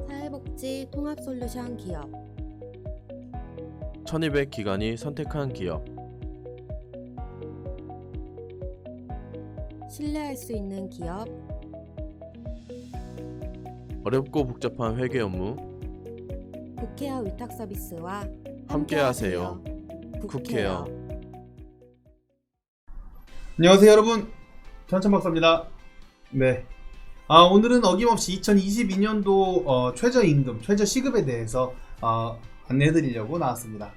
사회복지 통합솔루션 기업 1200 기관이 선택한 기업. 신뢰할 수 있는 기업 어렵고 복잡한 회계 업무 국회어 위탁 서비스와 함께하세요. 국회어. 안녕하세요 여러분, 전천박사입니다. 네, 오늘은 어김없이 2022년도 최저임금, 최저시급에 대해서 안내해드리려고 나왔습니다.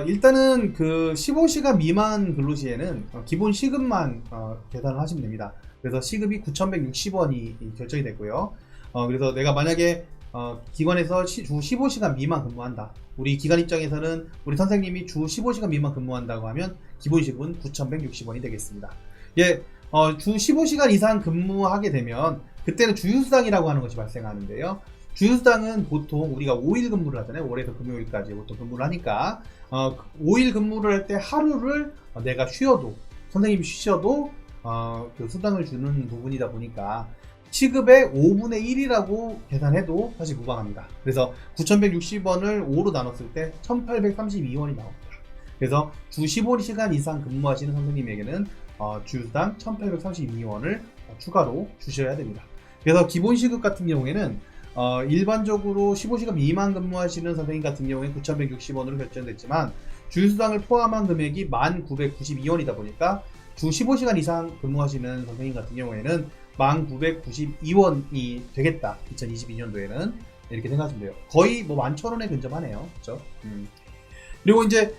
일단은 그 15시간 미만 근로시에는 기본 시급만 계산을 하시면 됩니다. 그래서 시급이 9,160원이 결정이 됐고요. 그래서 내가 만약에 기관에서 주 15시간 미만 근무한다, 우리 기관 입장에서는 우리 선생님이 주 15시간 미만 근무한다고 하면 기본시급은 9,160원이 되겠습니다. 예, 주 15시간 이상 근무하게 되면 그때는 주휴수당이라고 하는 것이 발생하는데요. 주휴수당은 보통 우리가 5일 근무를 하잖아요. 월에서 금요일까지 보통 근무를 하니까 5일 근무를 할 때 하루를 내가 쉬어도, 선생님이 쉬셔도 그 수당을 주는 부분이다 보니까 시급의 5분의 1이라고 계산해도 사실 무방합니다. 그래서 9,160원을 5로 나눴을 때 1,832원이 나옵니다. 그래서 주 15시간 이상 근무하시는 선생님에게는 주휴수당 1,832원을 추가로 주셔야 됩니다. 그래서 기본시급 같은 경우에는 일반적으로 15시간 미만 근무하시는 선생님 같은 경우에 9,160원으로 결정됐지만 주휴수당을 포함한 금액이 1,992원이다 보니까 주 15시간 이상 근무하시는 선생님 같은 경우에는 1,992원이 되겠다. 2022년도에는 이렇게 생각하시면 돼요. 거의 뭐 11,000원에 근접하네요. 그렇죠? 그리고 이제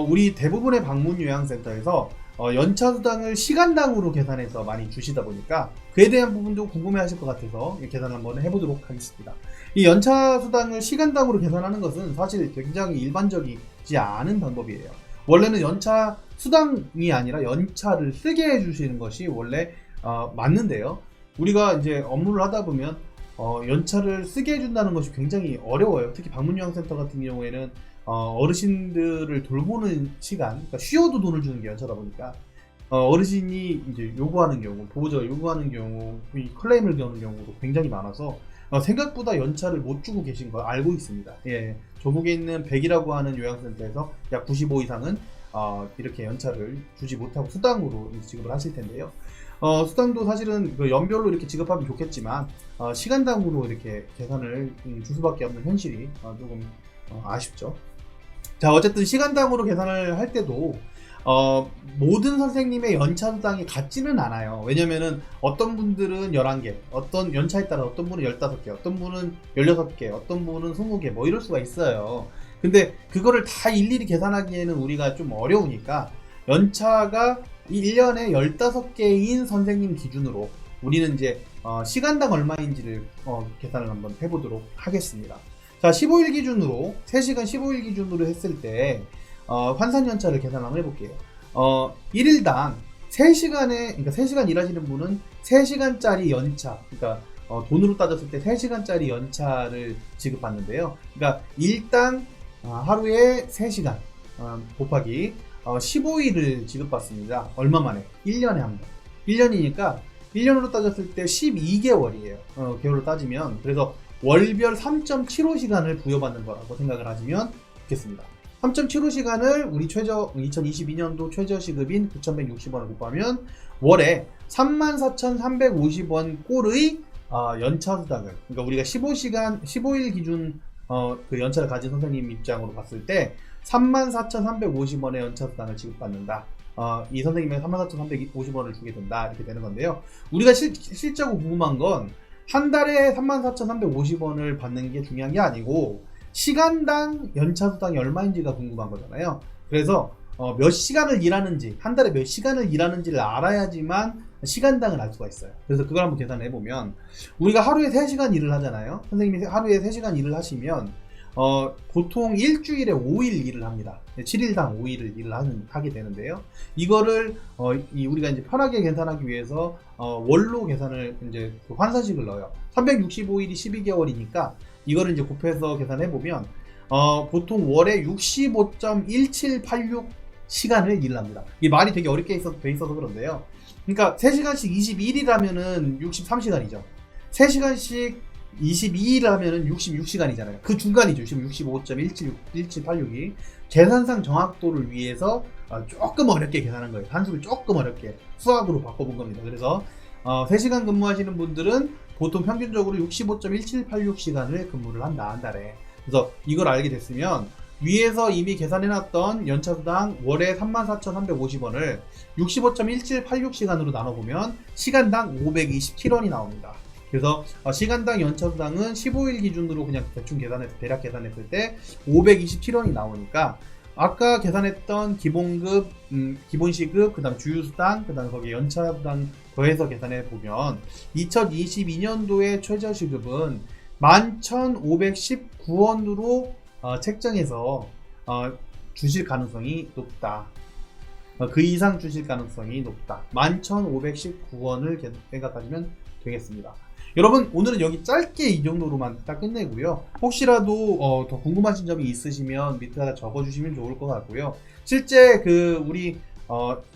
우리 대부분의 방문 요양센터에서 연차수당을 시간당으로 계산해서 많이 주시다 보니까 그에 대한 부분도 궁금해하실 것 같아서 계산 한번 해보도록 하겠습니다. 이 연차수당을 시간당으로 계산하는 것은 사실 굉장히 일반적이지 않은 방법이에요. 원래는 연차수당이 아니라 연차를 쓰게 해주시는 것이 원래 맞는데요. 우리가 이제 업무를 하다 보면 연차를 쓰게 해준다는 것이 굉장히 어려워요. 특히 방문요양센터 같은 경우에는 어르신들을 돌보는 시간, 그러니까 쉬어도 돈을 주는 게 연차다 보니까 어르신이 이제 요구하는 경우, 보호자가 요구하는 경우, 이 클레임을 거는 경우도 굉장히 많아서 생각보다 연차를 못 주고 계신 거 알고 있습니다. 예, 조국에 있는 100이라고 하는 요양센터에서 약 95 이상은 이렇게 연차를 주지 못하고 수당으로 지급을 하실 텐데요. 수당도 사실은 그 연별로 이렇게 지급하면 좋겠지만 시간당으로 이렇게 계산을 줄 수밖에 없는 현실이 조금 아쉽죠. 자, 어쨌든 시간당으로 계산을 할 때도 모든 선생님의 연차수당이 같지는 않아요. 왜냐면은 어떤 분들은 11개, 어떤 연차에 따라 어떤 분은 15개, 어떤 분은 16개, 어떤 분은 20개 뭐 이럴 수가 있어요. 근데 그거를 다 일일이 계산하기에는 우리가 좀 어려우니까 연차가 1년에 15개인 선생님 기준으로 우리는 이제 시간당 얼마인지를 계산을 한번 해보도록 하겠습니다. 자, 15일 기준으로 3시간 15일 기준으로 했을 때 환산연차를 계산 한번 해볼게요. 1일당 3시간에, 그러니까 3시간 일하시는 분은 3시간짜리 연차, 그러니까 돈으로 따졌을 때 3시간짜리 연차를 지급받는데요. 그러니까 일당 하루에 3시간 곱하기 15일을 지급받습니다. 얼마 만에? 1년에 한 번. 1년이니까 1년으로 따졌을 때 12개월이에요. 개월로 따지면. 그래서 월별 3.75시간을 부여받는 거라고 생각을 하시면 좋겠습니다. 3.75시간을 우리 2022년도 최저시급인 9,160원을 곱하면 월에 34,350원 꼴의 연차수당을, 그러니까 우리가 15일 기준 그 연차를 가진 선생님 입장으로 봤을 때 34,350원의 연차수당을 지급받는다. 이 선생님에게 34,350원을 주게 된다. 이렇게 되는 건데요. 우리가 실제로 궁금한 건 한 달에 34,350원을 받는 게 중요한 게 아니고 시간당 연차수당이 얼마인지가 궁금한 거잖아요. 그래서 몇 시간을 일하는지, 한 달에 몇 시간을 일하는지를 알아야지만 시간당을 알 수가 있어요. 그래서 그걸 한번 계산해 보면 우리가 하루에 3시간 일을 하잖아요. 선생님이 하루에 3시간 일을 하시면 보통 일주일에 5일 일을 합니다. 7일당 5일을 일을 하게 되는데요. 이거를 우리가 이제 편하게 계산하기 위해서 월로 계산을 이제 그 환산식을 넣어요. 365일이 12개월이니까 이거를 이제 곱해서 계산해 보면 보통 월에 65.1786 시간을 일을 합니다. 이 말이 되게 어렵게 돼 있어서 그런데요. 그러니까 3시간씩 21일이라면은 63시간이죠. 3시간씩 22일을 하면은 66시간이잖아요. 그 중간이죠. 지금 65.1786이 계산상 정확도를 위해서 조금 어렵게 계산한 거예요. 한수를 조금 어렵게 수학으로 바꿔본 겁니다. 그래서 3시간 근무하시는 분들은 보통 평균적으로 65.1786시간을 근무를 한다, 한 달에. 그래서 이걸 알게 됐으면 위에서 이미 계산해놨던 연차수당 월에 34,350원을 65.1786시간으로 나눠보면 시간당 527원이 나옵니다. 그래서 시간당 연차수당은 15일 기준으로 그냥 대충 계산해서 대략 계산했을 때 527원이 나오니까 아까 계산했던 기본급, 기본시급, 그 다음 주휴수당, 그 다음 거기에 연차수당 더해서 계산해 보면 2022년도의 최저시급은 11,519원으로 책정해서 주실 가능성이 높다. 그 이상 주실 가능성이 높다. 11,519원을 생각하시면 되겠습니다. 여러분, 오늘은 여기 짧게 이 정도로만 딱 끝내고요. 혹시라도 더 궁금하신 점이 있으시면 밑에다 적어주시면 좋을 것 같고요. 실제 우리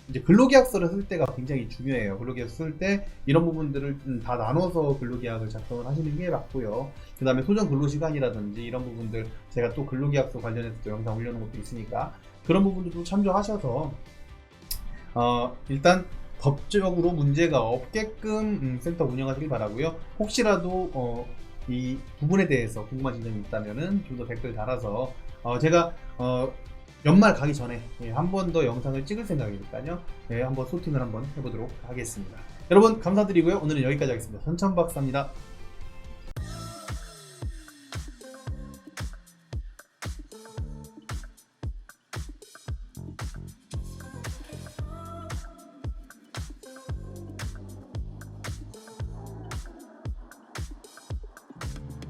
이제 근로계약서를 쓸 때가 굉장히 중요해요. 근로계약서 쓸 때 이런 부분들을 다 나눠서 근로계약을 작성을 하시는 게 맞고요. 그 다음에 소정 근로시간이라든지 이런 부분들 제가 또 근로계약서 관련해서 또 영상 올려놓은 것도 있으니까 그런 부분들도 참조하셔서 일단 법적으로 문제가 없게끔 센터 운영하시길 바라고요. 혹시라도 이 부분에 대해서 궁금하신 점이 있다면은 좀 더 댓글 달아서 제가 연말 가기 전에 한 번 더 영상을 찍을 생각이니까요. 한번 소팅을 한번 해보도록 하겠습니다. 여러분 감사드리고요. 오늘은 여기까지 하겠습니다. 선천박사입니다.